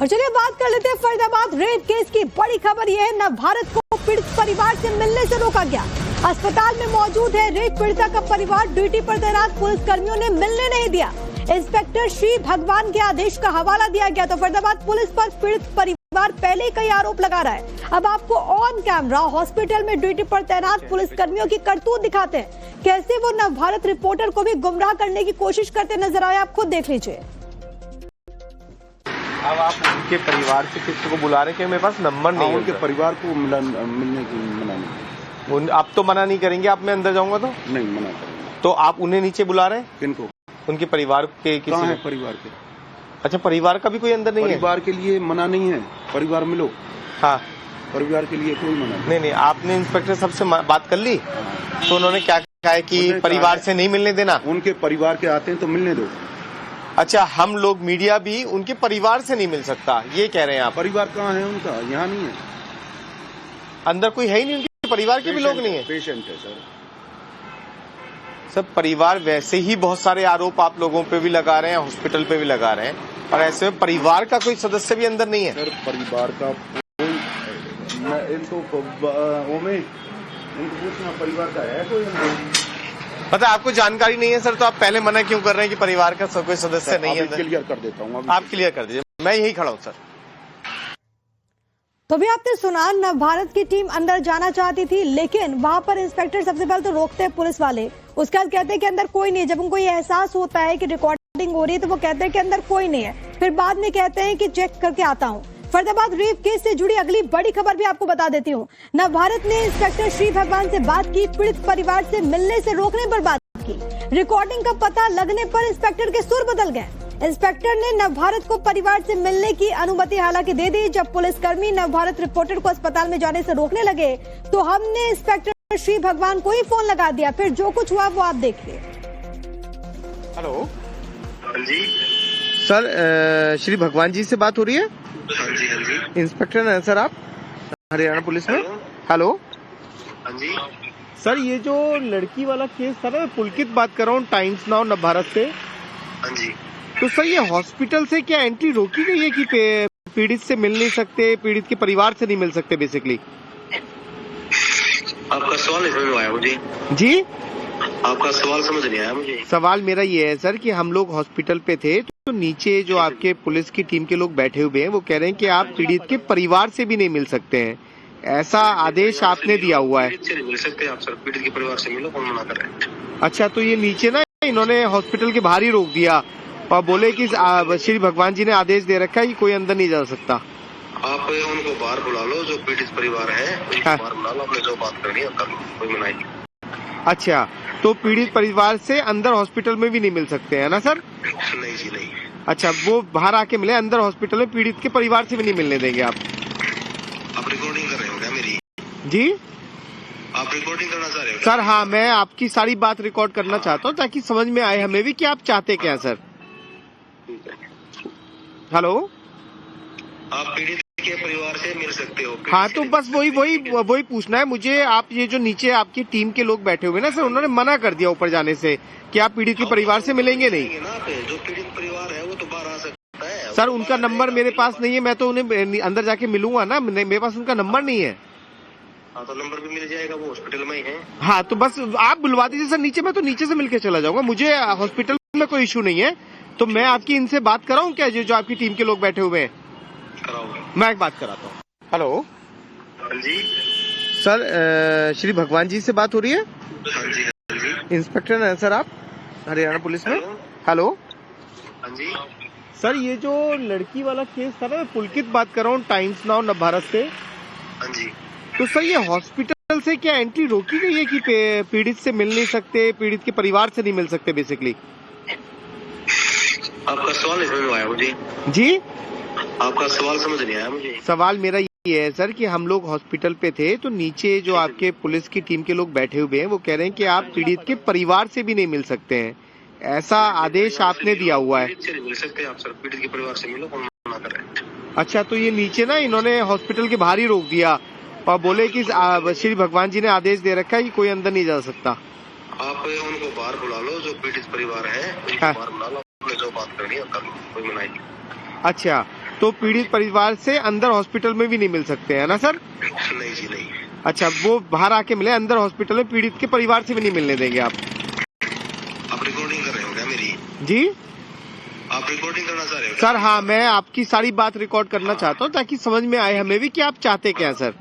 और चलिए बात कर लेते हैं फरीदाबाद रेप केस की। बड़ी खबर यह है, नवभारत को पीड़ित परिवार से मिलने से रोका गया। अस्पताल में मौजूद है रेप पीड़िता का परिवार, ड्यूटी पर तैनात पुलिस कर्मियों ने मिलने नहीं दिया। इंस्पेक्टर श्री भगवान के आदेश का हवाला दिया गया। तो फरीदाबाद पुलिस पर पीड़ित परिवार पहले ही कई आरोप लगा रहा है। अब आपको ऑन कैमरा हॉस्पिटल में ड्यूटी पर तैनात पुलिस कर्मियों की करतूत दिखाते हैं, कैसे वो नवभारत रिपोर्टर को भी गुमराह करने की कोशिश करते नजर आए। आप खुद देख लीजिए। अब आप उनके परिवार से किसी को बुला रहे हैं कि मेरे पास नंबर नहीं है। उनके परिवार को मिलने की मना नहीं। आप तो मना नहीं करेंगे? आप मैं अंदर जाऊंगा तो नहीं मना करेंगे। तो आप उन्हें नीचे बुला रहे हैं? किनको? उनके परिवार के किसी कहाँ है परिवार के? अच्छा, परिवार का भी कोई अंदर नहीं है? परिवार के लिए मना नहीं है, परिवार मिलो। हाँ, परिवार के लिए कोई मना नहीं। नहीं, आपने इंस्पेक्टर साहब से बात कर ली? तो उन्होंने क्या कहा है कि परिवार से नहीं मिलने देना? उनके परिवार के आते हैं तो मिलने दो। अच्छा, हम लोग मीडिया भी उनके परिवार से नहीं मिल सकता, ये कह रहे हैं आप? परिवार कहाँ है उनका? यहाँ नहीं है। अंदर कोई है ही नहीं, उनके परिवार के भी लोग नहीं है? पेशेंट है सर। सब परिवार वैसे ही बहुत सारे आरोप आप लोगों पे भी लगा रहे हैं, हॉस्पिटल पे भी लगा रहे हैं, और ऐसे में परिवार का कोई सदस्य भी अंदर नहीं है? सर परिवार का इनको पूछना, परिवार का है कोई? पता आपको जानकारी नहीं है सर, तो आप पहले मना क्यों कर रहे हैं कि परिवार का कोई सदस्य नहीं है? क्लियर कर देता हूँ। आप क्लियर कर दीजिए, मैं यही खड़ा हूँ सर। तो भी आपने सुना, नवभारत की टीम अंदर जाना चाहती थी, लेकिन वहां पर इंस्पेक्टर सबसे पहले तो रोकते हैं पुलिस वाले। उसके बाद कहते हैं कि अंदर कोई नहीं है। जब उनको ये एहसास होता है कि रिकॉर्डिंग हो रही है तो वो कहते हैं कि अंदर कोई नहीं है। फिर बाद में कहते हैं कि चेक करके आता हूँ। फरीदाबाद रेप केस से जुड़ी अगली बड़ी खबर भी आपको बता देती हूँ। नवभारत ने इंस्पेक्टर श्री भगवान से बात की, पीड़ित परिवार से मिलने से रोकने पर बात की। रिकॉर्डिंग का पता लगने पर इंस्पेक्टर के सुर बदल गए। इंस्पेक्टर ने नवभारत को परिवार से मिलने की अनुमति हालांकि दे दी। जब पुलिसकर्मी नवभारत रिपोर्टर को अस्पताल में जाने से रोकने लगे तो हमने इंस्पेक्टर श्री भगवान को ही फोन लगा दिया। फिर जो कुछ हुआ वो आप देखिए। हेलो जी सर, श्री भगवान जी से बात हो रही है? हाँ जी। इंस्पेक्टर हैं सर आप हरियाणा पुलिस में? हेलो हाँ जी सर, ये जो लड़की वाला केस था ना, मैं पुलकित बात कर रहा हूँ, टाइम्स नाउ नवभारत से। हाँ जी। तो सर ये हॉस्पिटल से क्या एंट्री रोकी गई है कि पीड़ित से मिल नहीं सकते, पीड़ित के परिवार से नहीं मिल सकते बेसिकली? आपका सवाल समझ में आया मुझे? जी, आपका सवाल समझ नहीं आया मुझे। सवाल मेरा ये है सर कि हम लोग हॉस्पिटल पे थे तो नीचे जो आपके पुलिस की टीम के लोग बैठे हुए हैं वो कह रहे हैं कि आप पीड़ित के परिवार से भी नहीं मिल सकते हैं, ऐसा आदेश आपने दिया हुआ है। पीड़ित से नहीं मिल सकते आप सर, पीड़ित के परिवार से मिलो, कौन मना कर रहे हैं? अच्छा, तो ये नीचे ना इन्होंने हॉस्पिटल के बाहर ही रोक दिया और बोले कि श्री भगवान जी ने आदेश दे रखा है कि कोई अंदर नहीं जा सकता। आप उनको बाहर बुला लो, जो पीड़ित परिवार है उनको हाँ। बाहर बुला लो, आपने जो बात करनी है कर लो, कोई मना नहीं। अच्छा, तो पीड़ित परिवार से अंदर हॉस्पिटल में भी नहीं मिल सकते है ना सर? नहीं जी नहीं। अच्छा, वो बाहर आके मिले, अंदर हॉस्पिटल में पीड़ित के परिवार से भी नहीं मिलने देंगे आप? आप रिकॉर्डिंग कर रहे हो क्या मेरी? जी आप रिकॉर्डिंग करना चाह रहे हो क्या? सर, हाँ, मैं आपकी सारी बात रिकॉर्ड करना चाहता हूँ ताकि समझ में आए हमें भी कि आप चाहते क्या सर। ठीक है। हेलो, आप पीड़ित के परिवार से मिल सकते हो? हाँ, तो बस वही पूछना है मुझे। आप ये जो नीचे आपकी टीम के लोग बैठे हुए ना सर, उन्होंने मना कर दिया ऊपर जाने से कि आप पीड़ित के परिवार से मिलेंगे नहीं। ना, जो पीड़ित परिवार है वो तो बाहर आ सकता है सर, उनका नंबर मेरे पास नहीं है, मैं तो उन्हें अंदर जाके मिलूंगा ना, मेरे पास उनका नंबर नहीं है। हाँ, तो नंबर भी मिल जाएगा, वो हॉस्पिटल में ही है। हाँ, तो बस आप बुलवा दीजिए सर नीचे, मैं तो नीचे से मिलके चला जाऊंगा, मुझे हॉस्पिटल में कोई इशू नहीं है। तो मैं आपकी इनसे बात कराऊं क्या, जो आपकी टीम के लोग बैठे हुए हैं? कराओगे? मैं एक बात कराता हूँ। हेलो हाँ जी सर, श्री भगवान जी से बात हो रही है? हाँ जी। इंस्पेक्टर हैं सर आप हरियाणा पुलिस में? हेलो हाँ जी। सर, ये जो लड़की वाला केस था ना, मैं पुलकित बात कर रहा हूँ, टाइम्स नाउ नवभारत से। हाँ जी। तो सर ये हॉस्पिटल से क्या एंट्री रोकी गई है कि पीड़ित से मिल नहीं सकते, पीड़ित के परिवार से नहीं मिल सकते बेसिकली? आपका सवाल समझ में आया मुझे? जी, आपका सवाल समझ नहीं आया मुझे। सवाल मेरा ये है सर कि हम लोग हॉस्पिटल पे थे तो नीचे जो आपके पुलिस की टीम के लोग बैठे हुए हैं वो कह रहे हैं कि आप पीड़ित के परिवार से भी नहीं मिल सकते हैं, ऐसा आदेश आपने दिया हुआ है। पीड़ित से नहीं मिल सकते आप सर, पीड़ित के परिवार से मिलो, कौन मना कर रहे हैं? अच्छा, तो ये नीचे ना इन्होंने हॉस्पिटल के बाहर ही रोक दिया और बोले कि श्री भगवान जी ने आदेश दे रखा है कि कोई अंदर नहीं जा सकता। आप उनको बाहर बुला लो, जो पीड़ित परिवार है उनको हाँ। बाहर बुला लो, आपने जो बात करनी है कर लो, कोई मना नहीं। अच्छा, तो पीड़ित परिवार से अंदर हॉस्पिटल में भी नहीं मिल सकते हैं ना सर? नहीं जी नहीं। अच्छा, वो बाहर आके मिले, अंदर हॉस्पिटल में पीड़ित के परिवार से भी नहीं मिलने देंगे आप? रिकॉर्डिंग कर रहे हो क्या मेरी? जी आप रिकॉर्डिंग करना चाह रहे हो? सर हाँ, मैं आपकी सारी बात रिकॉर्ड करना चाहता हूँ ताकि समझ में आए हमें भी कि आप चाहते क्या हैं सर।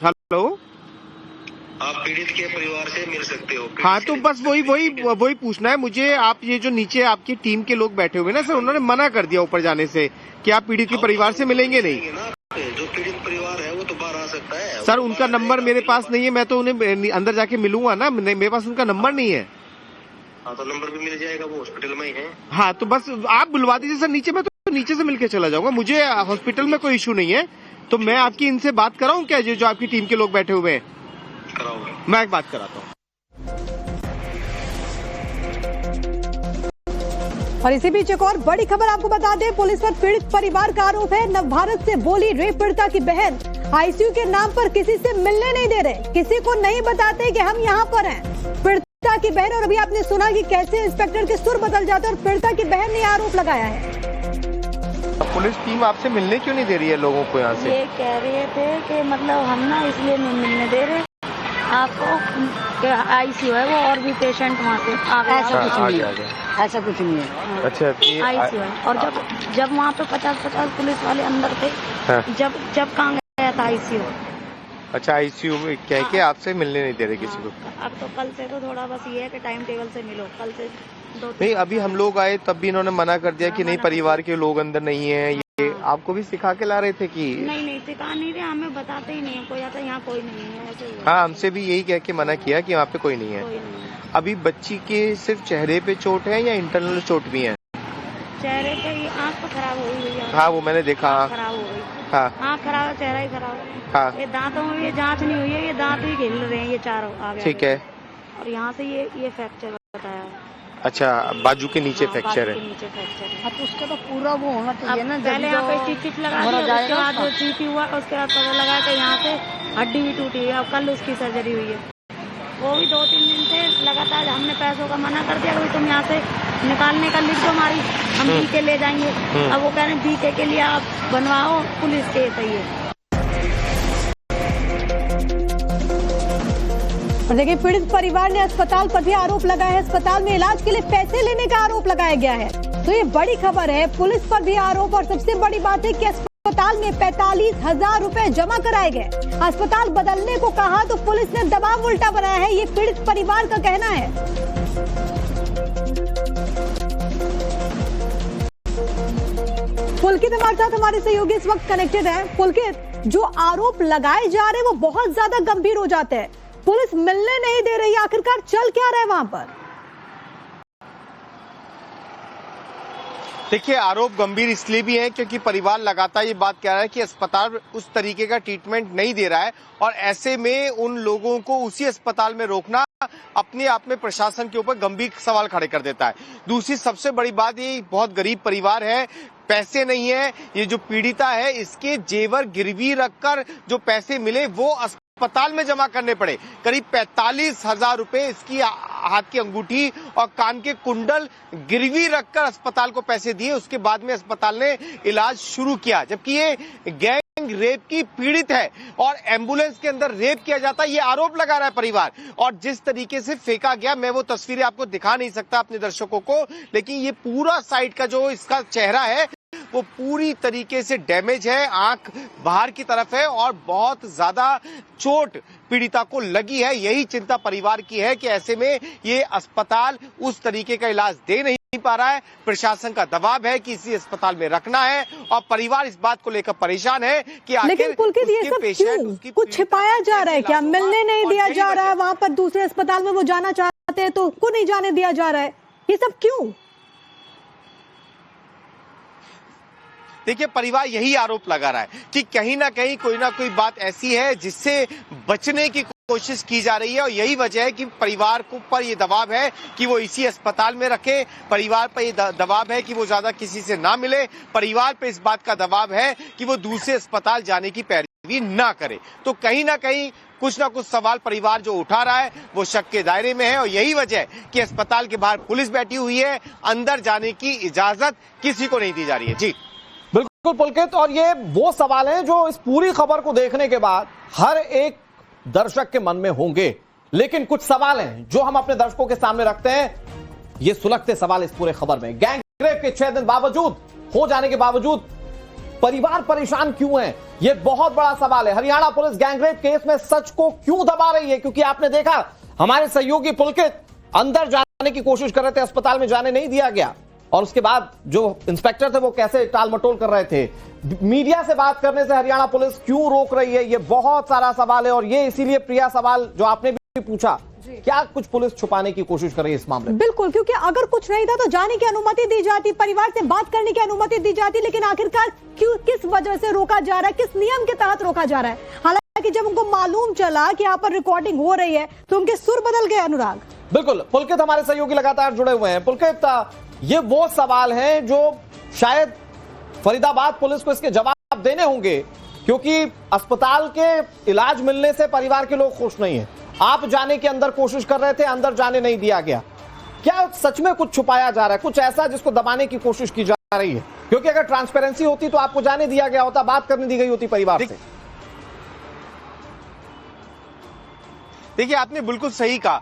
हेलो, आप पीड़ित के परिवार से मिल सकते हो? हाँ तो बस वही पूछना है मुझे। आप ये जो नीचे आपकी टीम के लोग बैठे हुए ना सर, उन्होंने मना कर दिया ऊपर जाने से कि आप पीड़ित के परिवार से मिलेंगे नहीं। जो पीड़ित परिवार है वो तो बाहर आ सकता है सर। उनका नंबर मेरे पास नहीं है, मैं तो उन्हें अंदर जाके मिलूंगा ना, मेरे पास उनका नंबर नहीं है। हाँ तो नंबर भी मिल जाएगा, वो हॉस्पिटल में ही है। हाँ तो बस आप बुलवा दीजिए सर नीचे, मैं तो नीचे से मिलके चला जाऊंगा, मुझे हॉस्पिटल में कोई इशू नहीं है। तो मैं आपकी इनसे बात कराऊं क्या, जो आपकी टीम के लोग बैठे हुए हैं? कराओगे? मैं एक बात कराता हूँ। और इसी बीच एक और बड़ी खबर आपको बता दें, पुलिस पर पीड़ित परिवार का आरोप है। नवभारत से बोली रेप पीड़िता की बहन, आईसीयू के नाम पर किसी से मिलने नहीं दे रहे, किसी को नहीं बताते कि हम यहाँ पर हैं। पीड़िता की बहन, और अभी आपने सुना कि कैसे इंस्पेक्टर के सुर बदल जाते हैं और पीड़िता की बहन ने आरोप लगाया है। पुलिस टीम आपसे मिलने क्यों नहीं दे रही है लोगों को यहाँ से? ये कह रहे थे कि मतलब हम ना इसलिए नहीं मिलने दे रहे आपको, आईसीयू है वो और भी पेशेंट वहाँ से आ गए। ऐसा कुछ नहीं है, ऐसा कुछ नहीं है। अच्छा, आईसीयू है। और जब वहाँ पे 50-50 पुलिस वाले अंदर थे, जब कहाँ गया था आईसीयू? अच्छा, आईसीयू में कह के आपसे मिलने नहीं दे रहे किसी को? अब तो कल से तो थोड़ा बस ये है कि टाइम टेबल से मिलो, कल से 2-3। नहीं, अभी हम लोग आए तब भी इन्होंने मना कर दिया कि नहीं, परिवार के लोग अंदर नहीं है। ये आपको भी सिखा के ला रहे थे कि? नहीं सिखा नहीं रहे, हमें बताते ही नहीं है कोई आता, यहाँ कोई नहीं है, ऐसे ही है। हाँ, हमसे भी यही कह के मना किया कि वहाँ पे कोई नहीं है। कोई नहीं है। अभी बच्ची के सिर्फ चेहरे पे चोट है या इंटरनल चोट भी है? चेहरे पे ये आँख तो खराब हो गई है। हाँ, वो मैंने देखा। खराब हो गई। हाँ आँख खराब है, चेहरा ही खराब है। हाँ, ये दांतों में ये जांच नहीं हुई है, ये दांत ही हिल रहे हैं, ये चारों आ गए। ठीक है। और यहाँ से ये फ्रैक्चर बताया। अच्छा, बाजू के नीचे हाँ, फ्रैक्चर बाजू है। के नीचे फ्रैक्चर है। हाँ तो उसका तो पूरा वो होना चाहिए ना। पहले यहाँ पे टिकट लगा दी, उसके बाद जो चीटी हुआ, उसके बाद पता लगा कि यहाँ से हड्डी भी टूटी है। अब कल उसकी सर्जरी हुई है। वो भी 2-3 दिन से लगातार हमने पैसों का मना कर दिया कि तुम यहाँ से निकालने का लिख दो हमारी, हम बीके ले जाएंगे। अब वो कह रहे हैं बीके के लिए आप बनवाओ, पुलिस के सही है। और देखिए, पीड़ित परिवार ने अस्पताल पर भी आरोप लगाया है। अस्पताल में इलाज के लिए पैसे लेने का आरोप लगाया गया है। तो ये बड़ी खबर है, पुलिस पर भी आरोप। और सबसे बड़ी बात है कि अस्पताल में 45,000 रुपए जमा कराए गए। अस्पताल बदलने को कहा तो पुलिस ने दबाव उल्टा बनाया है, ये पीड़ित परिवार का कहना है। पुलकित हमारे साथ, हमारे सहयोगी इस वक्त कनेक्टेड है। पुलकित, जो आरोप लगाए जा रहे हैं वो बहुत ज्यादा गंभीर हो जाते हैं। पुलिस मिलने नहीं दे रही, आखिरकार चल क्या रहा है वहां पर? देखिए, आरोप गंभीर इसलिए भी है क्योंकि परिवार लगातार ये बात कह रहा है कि अस्पताल उस तरीके का ट्रीटमेंट नहीं दे रहा है, और ऐसे में उन लोगों को उसी अस्पताल में रोकना अपने आप में प्रशासन के ऊपर गंभीर सवाल खड़े कर देता है। दूसरी सबसे बड़ी बात, ये बहुत गरीब परिवार है, पैसे नहीं है। ये जो पीड़िता है, इसके जेवर गिरवी रखकर जो पैसे मिले वो अस्पताल में जमा करने पड़े। करीब 45,000 रुपए इसकी हाथ की अंगूठी और कान के कुंडल गिरवी रखकर अस्पताल को पैसे दिए। उसके बाद में अस्पताल ने इलाज शुरू किया, जबकि ये गैंग रेप की पीड़ित है और एम्बुलेंस के अंदर रेप किया जाता है, ये आरोप लगा रहा है परिवार। और जिस तरीके से फेंका गया, मैं वो तस्वीरें आपको दिखा नहीं सकता अपने दर्शकों को, लेकिन ये पूरा साइड का जो इसका चेहरा है वो पूरी तरीके से डैमेज है, आंख बाहर की तरफ है और बहुत ज्यादा चोट पीड़िता को लगी है। यही चिंता परिवार की है कि ऐसे में ये अस्पताल उस तरीके का इलाज दे नहीं पा रहा है। प्रशासन का दबाव है कि इसी अस्पताल में रखना है और परिवार इस बात को लेकर परेशान है कि लेकिन पुलकित, ये सब क्यों? कुछ छिपाया जा रहा है क्या? मिलने नहीं दिया जा रहा है, वहां पर दूसरे अस्पताल में वो जाना चाहते हैं तो उनको नहीं जाने दिया जा रहा है, ये सब क्यों? देखिए, परिवार यही आरोप लगा रहा है कि कहीं ना कहीं कोई ना कोई बात ऐसी है जिससे बचने की कोशिश की जा रही है, और यही वजह है कि परिवार को पर ये दबाव है कि वो इसी अस्पताल में रखे। परिवार पर ये दबाव है कि वो ज्यादा किसी से ना मिले। परिवार पे इस बात का दबाव है कि वो दूसरे अस्पताल जाने की पैरवी भी ना करे। तो कहीं ना कहीं कुछ ना कुछ सवाल परिवार जो उठा रहा है वो शक के दायरे में है और यही वजह है कि अस्पताल के बाहर पुलिस बैठी हुई है, अंदर जाने की इजाजत किसी को नहीं दी जा रही है। जी बिल्कुल पुलकित, और ये वो सवाल हैं जो इस पूरी खबर को देखने के बाद हर एक दर्शक के मन में होंगे, लेकिन कुछ सवाल हैं जो हम अपने दर्शकों के सामने रखते हैं। ये सुलगते सवाल इस पूरे खबर में, गैंगरेप के 6 दिन बावजूद हो जाने के बावजूद परिवार परेशान क्यों है, ये बहुत बड़ा सवाल है। हरियाणा पुलिस गैंगरेप केस में सच को क्यों दबा रही है, क्योंकि आपने देखा हमारे सहयोगी पुलकित अंदर जाने की कोशिश कर रहे थे, अस्पताल में जाने नहीं दिया गया, और उसके बाद जो इंस्पेक्टर थे वो कैसे टाल मटोल कर रहे थे। मीडिया से बात करने से हरियाणा पुलिस क्यों रोक रही है, ये बहुत सारा सवाल है। और ये इसीलिए प्रिया सवाल जो आपने भी पूछा, क्या कुछ पुलिस छुपाने की कोशिश कर रही है इस मामले में? बिल्कुल, क्योंकि अगर कुछ नहीं था तो जाने की अनुमति दी जाती, परिवार से बात करने की अनुमति दी जाती, लेकिन आखिरकार क्यों, किस वजह से रोका जा रहा है, किस नियम के तहत रोका जा रहा है? हालांकि जब उनको मालूम चला कि यहाँ पर रिकॉर्डिंग हो रही है तो उनके सुर बदल गए। अनुराग, बिल्कुल पुलकित, हमारे सहयोगी लगातार जुड़े हुए हैं। पुलकित, ये वो सवाल हैं जो शायद फरीदाबाद पुलिस को इसके जवाब देने होंगे, क्योंकि अस्पताल के इलाज मिलने से परिवार के लोग खुश नहीं है। आप जाने की अंदर कोशिश कर रहे थे, अंदर जाने नहीं दिया गया। क्या सच में कुछ छुपाया जा रहा है, कुछ ऐसा जिसको दबाने की कोशिश की जा रही है? क्योंकि अगर ट्रांसपेरेंसी होती तो आपको जाने दिया गया होता, बात करने दी गई होती परिवार से। देखिए, आपने बिल्कुल सही कहा,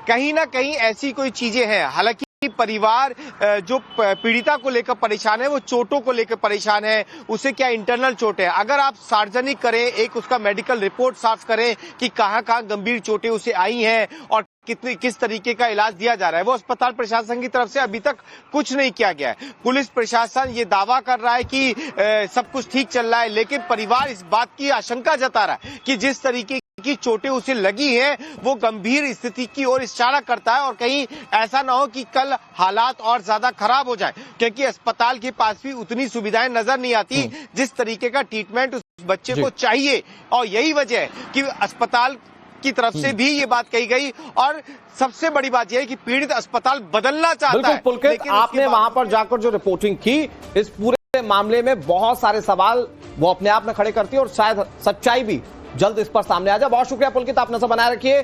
कहीं ना कहीं ऐसी कोई चीजें हैं। हालांकि परिवार जो पीड़िता को लेकर परेशान है वो चोटों को लेकर परेशान है, उसे क्या इंटरनल चोट है। अगर आप सार्वजनिक करें, एक उसका मेडिकल रिपोर्ट साफ करें कि कहां कहां गंभीर चोटें उसे आई हैं और किस तरीके का इलाज दिया जा रहा है, वो अस्पताल प्रशासन की तरफ से अभी तक कुछ नहीं किया गया है। पुलिस प्रशासन ये दावा कर रहा है कि सब कुछ ठीक चल रहा है, लेकिन परिवार इस बात की आशंका जता रहा है कि जिस तरीके की चोटें उसे लगी हैं वो गंभीर स्थिति की ओर इशारा करता है, और कहीं ऐसा ना हो कि कल हालात और ज्यादा खराब हो जाए, क्योंकि अस्पताल के पास भी उतनी सुविधाएं नजर नहीं आती जिस तरीके का ट्रीटमेंट उस बच्चे को चाहिए। और यही वजह है कि अस्पताल की तरफ से भी ये बात कही गई, और सबसे बड़ी बात यह है कि पीड़ित अस्पताल बदलना चाहता है। पुलकित, आपने वहां पर जाकर जो रिपोर्टिंग की इस पूरे मामले में बहुत सारे सवाल वो अपने आप में खड़े करती है, और शायद सच्चाई भी जल्द इस पर सामने आ जाए। बहुत शुक्रिया पुलकित, आप नजर बनाए रखिए।